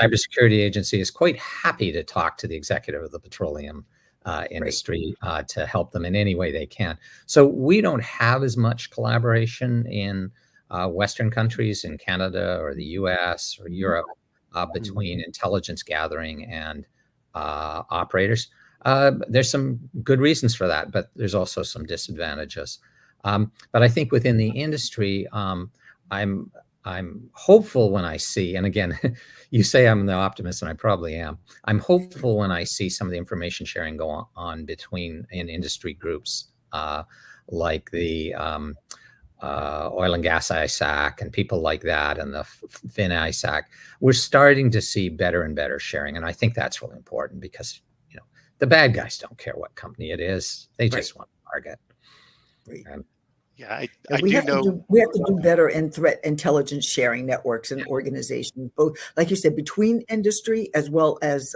cybersecurity agency is quite happy to talk to the executive of the petroleum industry to help them in any way they can. So we don't have as much collaboration in Western countries, in Canada or the US or Europe, between intelligence gathering and operators. There's some good reasons for that, but there's also some disadvantages. But I think within the industry, I'm hopeful when I see, and again, you say I'm the optimist, and I probably am. I'm hopeful when I see some of the information sharing go on in industry groups, like the Oil and Gas ISAC and people like that, and the Fin ISAC, we're starting to see better and better sharing. And I think that's really important because, the bad guys don't care what company it is. They just want to target. Right. We have to do better in threat intelligence sharing networks and organizations, both, like you said, between industry as well as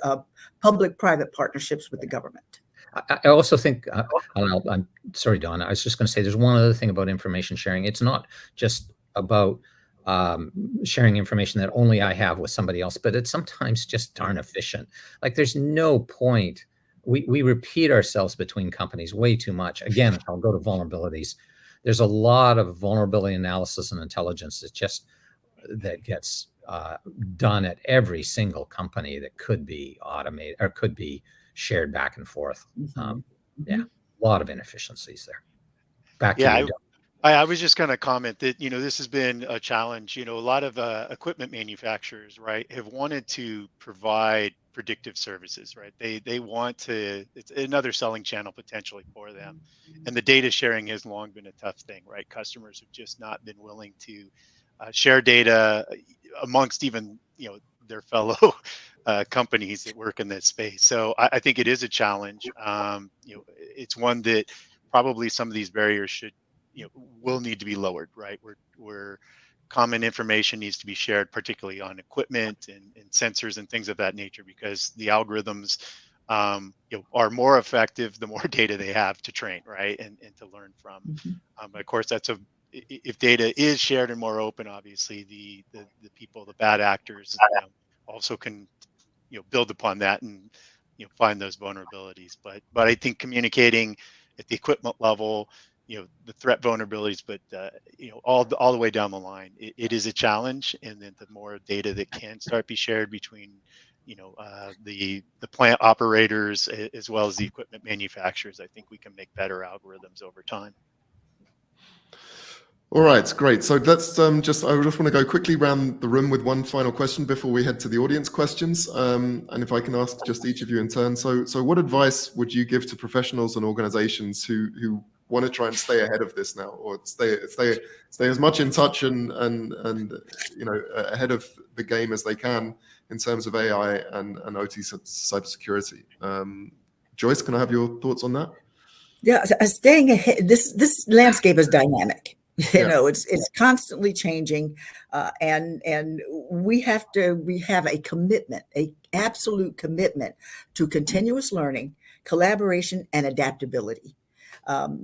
public-private partnerships with the government. I also think, I'm sorry, Don, I was just going to say there's one other thing about information sharing. It's not just about sharing information that only I have with somebody else, but it's sometimes just darn efficient. Like there's no point. We repeat ourselves between companies way too much. Again, I'll go to vulnerabilities. There's a lot of vulnerability analysis and intelligence that gets done at every single company that could be automated or could be shared back and forth. A lot of inefficiencies there. Back to you, Don. I was just going to comment that, this has been a challenge. A lot of equipment manufacturers, right, have wanted to provide predictive services, right? They want to, it's another selling channel potentially for them. And the data sharing has long been a tough thing, right? Customers have just not been willing to share data amongst even, their fellow companies that work in this space. So I think it is a challenge. It's one that probably some of these barriers will need to be lowered, right? Where common information needs to be shared, particularly on equipment and sensors and things of that nature, because the algorithms are more effective the more data they have to train, right, and to learn from. But of course, if data is shared and more open, obviously the people, the bad actors, also can build upon that and find those vulnerabilities. But I think communicating at the equipment level, the threat vulnerabilities, but all the way down the line, it is a challenge. And then the more data that can start be shared between the plant operators as well as the equipment manufacturers, I think we can make better algorithms over time. All right, great. So let's I just want to go quickly around the room with one final question before we head to the audience questions. And if I can ask just each of you in turn. So what advice would you give to professionals and organizations who want to try and stay ahead of this now, or stay as much in touch and ahead of the game as they can in terms of AI and OT cybersecurity? Joyce, can I have your thoughts on that? Yeah, staying ahead. This landscape is dynamic. It's constantly changing, and we have a commitment, a absolute commitment to continuous learning, collaboration, and adaptability.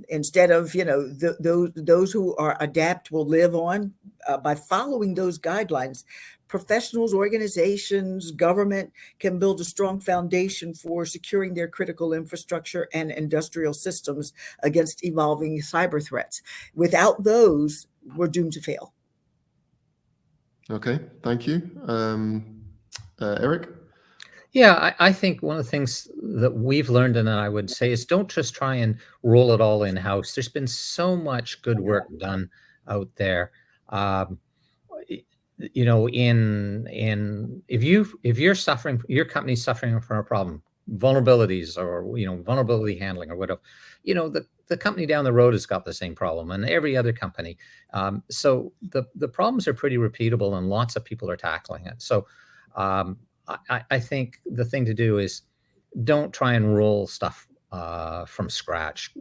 Instead of those who are adapt will live on, by following those guidelines, professionals, organizations, government can build a strong foundation for securing their critical infrastructure and industrial systems against evolving cyber threats. Without those, we're doomed to fail. Okay, thank you. Eric? Yeah, I think one of the things that we've learned, and I would say, is don't just try and roll it all in-house. There's been so much good work done out there. If you're suffering, your company's suffering from a problem, vulnerabilities or vulnerability handling or whatever, the company down the road has got the same problem, and every other company. So the problems are pretty repeatable, and lots of people are tackling it. So I think the thing to do is don't try and roll stuff from scratch.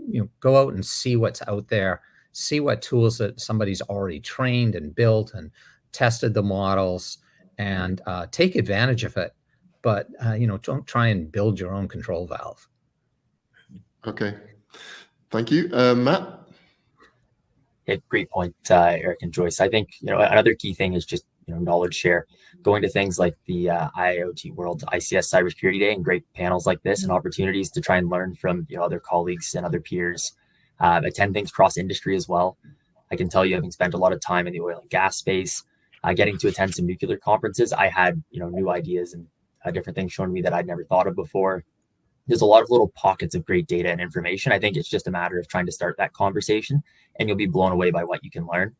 Go out and see what's out there, see what tools that somebody's already trained and built and tested the models, and take advantage of it. But don't try and build your own control valve. Okay, thank you, Matt. Yeah, great point, Eric and Joyce. I think another key thing is just knowledge share. Going to things like the IIoT World ICS Cybersecurity Day and great panels like this and opportunities to try and learn from other colleagues and other peers. Attend things cross industry as well. I can tell you, having spent a lot of time in the oil and gas space, getting to attend some nuclear conferences, I had new ideas and different things shown to me that I'd never thought of before. There's a lot of little pockets of great data and information. I think it's just a matter of trying to start that conversation, and you'll be blown away by what you can learn.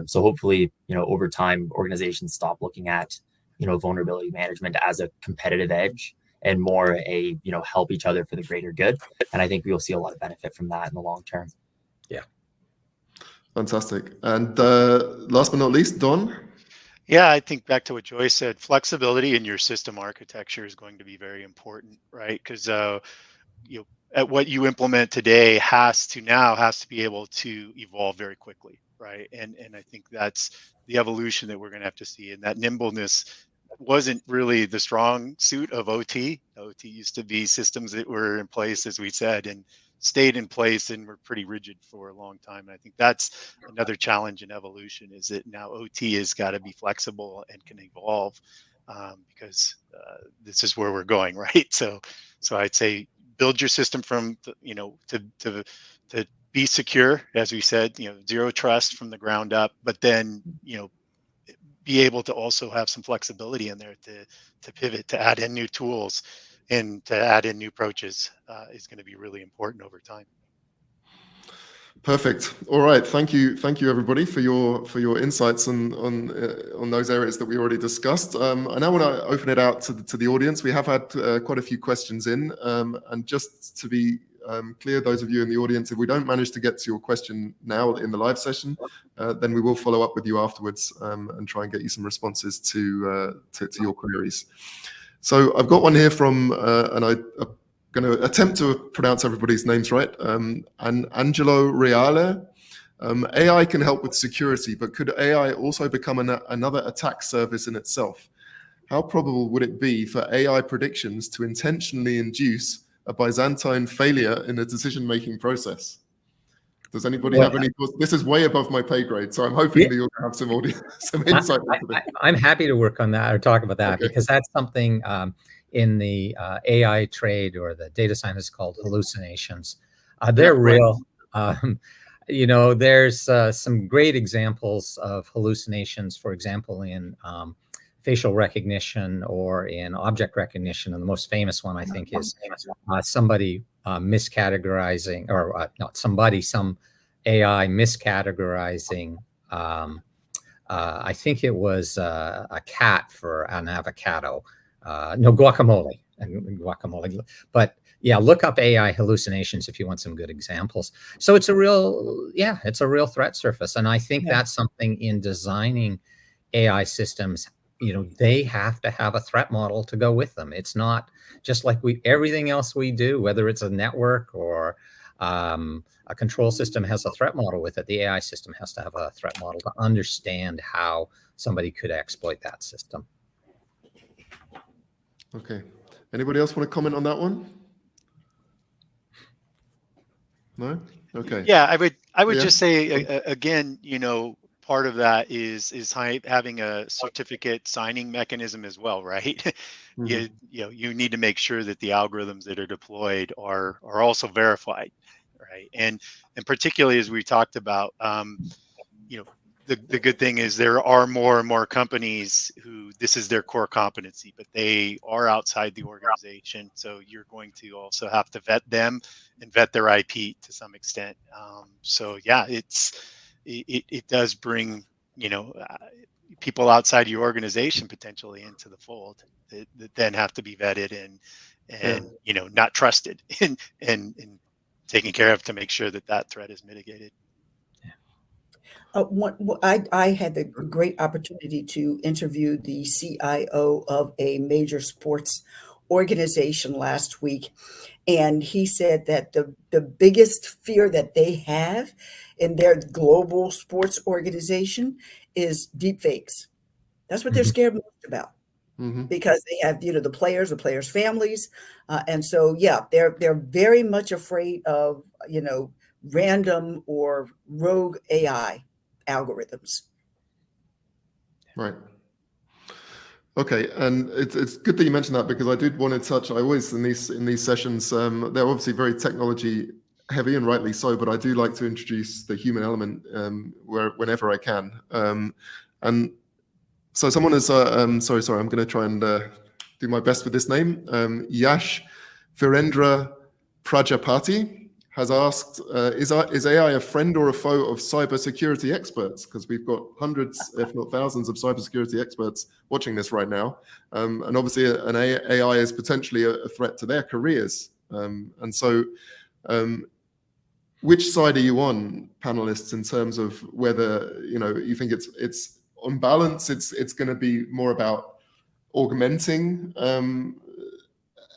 So hopefully, over time, organizations stop looking at, vulnerability management as a competitive edge and more a, help each other for the greater good. And I think we'll see a lot of benefit from that in the long term. Yeah. Fantastic. And last but not least, Don. Yeah, I think back to what Joyce said, flexibility in your system architecture is going to be very important, right? Because at what you implement today has to be able to evolve very quickly, right? And I think that's the evolution that we're going to have to see, and that nimbleness wasn't really the strong suit of OT. OT used to be systems that were in place, as we said, and stayed in place and were pretty rigid for a long time. And I think that's another challenge in evolution, is that now OT has got to be flexible and can evolve, because this is where we're going, right? So I'd say build your system from to be secure, as we said, zero trust from the ground up, but then be able to also have some flexibility in there to pivot, to add in new tools, and to add in new approaches is going to be really important over time. Perfect. All right. Thank you, everybody, for your insights on those areas that we already discussed. I now want to open it out to the audience. We have had quite a few questions in, and just to be clear, those of you in the audience, if we don't manage to get to your question now in the live session, then we will follow up with you afterwards and try and get you some responses to your queries. So I've got one here from, and I'm going to attempt to pronounce everybody's names right, and Angelo Reale. AI can help with security, but could AI also become another attack service in itself? How probable would it be for AI predictions to intentionally induce a Byzantine failure in the decision-making process? Does anybody have any thoughts? This is way above my pay grade, so I'm hoping that you'll have some insight into this. I'm happy to work on that or talk about that, because that's something in the AI trade or the data science called hallucinations. They're real. There's some great examples of hallucinations, for example, in facial recognition or in object recognition. And the most famous one, I think, is somebody miscategorizing, or not somebody, some AI miscategorizing. I think it was a cat for an avocado. No, guacamole. But yeah, look up AI hallucinations if you want some good examples. So it's a real threat surface. And I think that's something in designing AI systems. They have to have a threat model to go with them. It's not just like everything else we do, whether it's a network or a control system has a threat model with it. The AI system has to have a threat model to understand how somebody could exploit that system. Okay. Anybody else want to comment on that one? No? Okay. Yeah, I would just say again, part of that is having a certificate signing mechanism as well, right? Mm-hmm. You need to make sure that the algorithms that are deployed are also verified, right? And particularly as we talked about, the good thing is there are more and more companies who this is their core competency, but they are outside the organization. So you're going to also have to vet them and vet their IP to some extent. So yeah, it does bring, people outside your organization potentially into the fold that then have to be vetted and not trusted and taken care of to make sure that threat is mitigated. I had the great opportunity to interview the CIO of a major sports organization last week. And he said that the biggest fear that they have in their global sports organization is deepfakes. That's what they're scared most about, because they have, the players' families. And so, they're very much afraid of, random or rogue AI algorithms. Right. Okay, and it's good that you mentioned that, because I did want to touch. I always in these sessions, they're obviously very technology heavy, and rightly so. But I do like to introduce the human element whenever I can. And so someone is sorry, I'm going to try and do my best with this name. Yash Virendra Prajapati has asked, is AI a friend or a foe of cybersecurity experts? Because we've got hundreds, if not thousands, of cybersecurity experts watching this right now. And obviously an AI is potentially a threat to their careers. And so which side are you on, panelists, in terms of whether you think it's on balance, it's going to be more about augmenting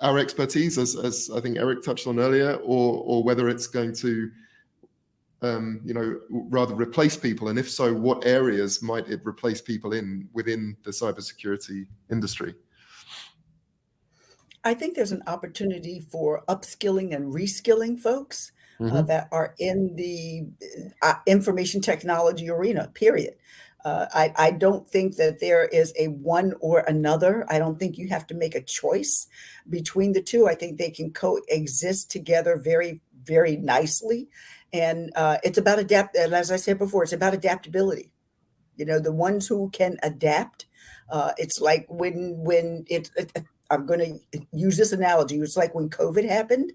our expertise, as I think Eric touched on earlier, or whether it's going to rather replace people, and if so, what areas might it replace people within the cybersecurity industry? I think there's an opportunity for upskilling and reskilling folks that are in the information technology arena, period. I don't think that there is a one or another. I don't think you have to make a choice between the two. I think they can coexist together very, very nicely. And it's about and as I said before, it's about adaptability. The ones who can adapt, it's like when I'm going to use this analogy. It's like when COVID happened,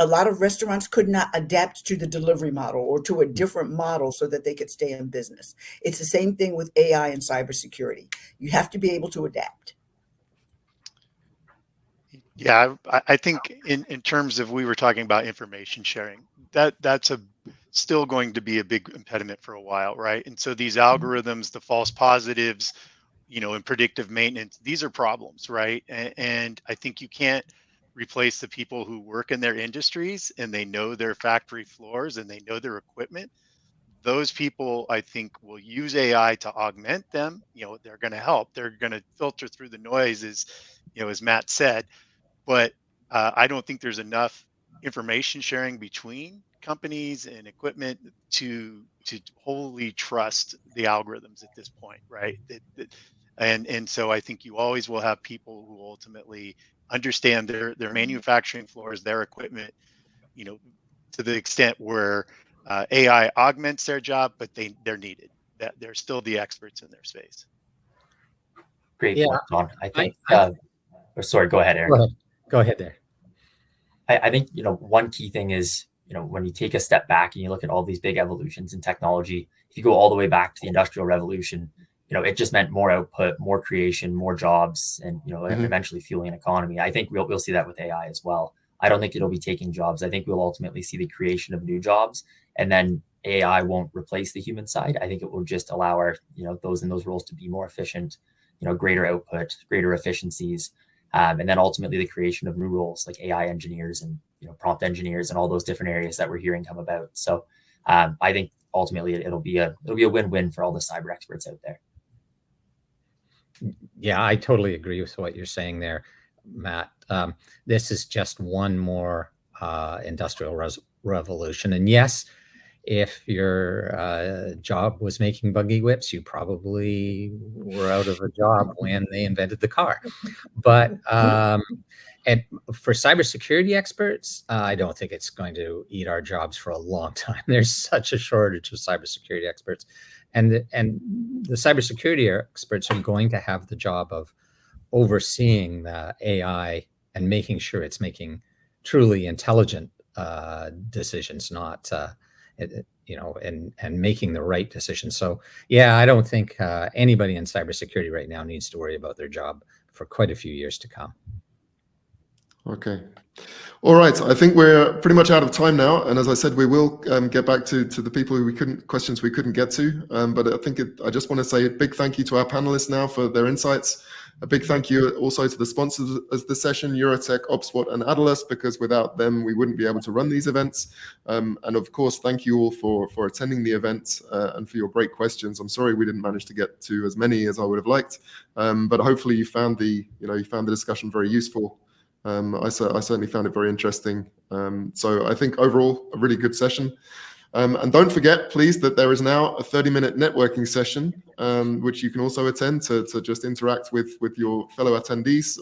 a lot of restaurants could not adapt to the delivery model or to a different model so that they could stay in business. It's the same thing with AI and cybersecurity. You have to be able to adapt. Yeah, I think in terms of, we were talking about information sharing, that's still going to be a big impediment for a while, right? And so these algorithms, the false positives, in predictive maintenance, these are problems, right? And I think you can't replace the people who work in their industries and they know their factory floors and they know their equipment. Those people, I think, will use AI to augment them. They're going to help. They're going to filter through the noise, as Matt said. But I don't think there's enough information sharing between companies and equipment to wholly trust the algorithms at this point, right? And so I think you always will have people who ultimately understand their manufacturing floors, their equipment, to the extent where AI augments their job, but they're needed. That they're still the experts in their space. Great point, Don. I think. Sorry, go ahead, Eric. Go ahead there. I think one key thing is when you take a step back and you look at all these big evolutions in technology. If you go all the way back to the Industrial Revolution, it just meant more output, more creation, more jobs, and eventually fueling an economy. I think we'll see that with AI as well. I don't think it'll be taking jobs. I think we'll ultimately see the creation of new jobs, and then AI won't replace the human side. I think it will just allow our those in those roles to be more efficient, greater output, greater efficiencies, and then ultimately the creation of new roles like AI engineers and prompt engineers and all those different areas that we're hearing come about. So I think ultimately it'll be a win-win for all the cyber experts out there. Yeah, I totally agree with what you're saying there, Matt. This is just one more industrial revolution. And yes, if your job was making buggy whips, you probably were out of a job when they invented the car. But and for cybersecurity experts, I don't think it's going to eat our jobs for a long time. There's such a shortage of cybersecurity experts. And the cybersecurity experts are going to have the job of overseeing the AI and making sure it's making truly intelligent decisions, not and making the right decisions. So yeah, I don't think anybody in cybersecurity right now needs to worry about their job for quite a few years to come. Okay. All right. I think we're pretty much out of time now. And as I said, we will get back to the people who questions we couldn't get to. But I just want to say a big thank you to our panelists now for their insights. A big thank you also to the sponsors of the session, Eurotech, OpSWAT, and Adalus, because without them, we wouldn't be able to run these events. And of course, thank you all for attending the event and for your great questions. I'm sorry we didn't manage to get to as many as I would have liked, but hopefully you found the discussion very useful. I certainly found it very interesting. So I think overall, a really good session. And don't forget, please, that there is now a 30-minute networking session, which you can also attend to just interact with your fellow attendees.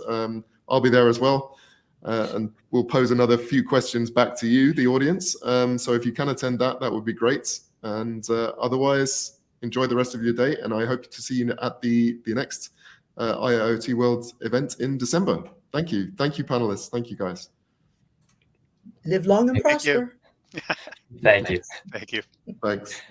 I'll be there as well. And we'll pose another few questions back to you, the audience. So if you can attend that would be great. And otherwise, enjoy the rest of your day. And I hope to see you at the next IIoT World event in December. Thank you. Thank you, panelists. Thank you, guys. Live long and prosper. Thank you. Thank you. Thanks.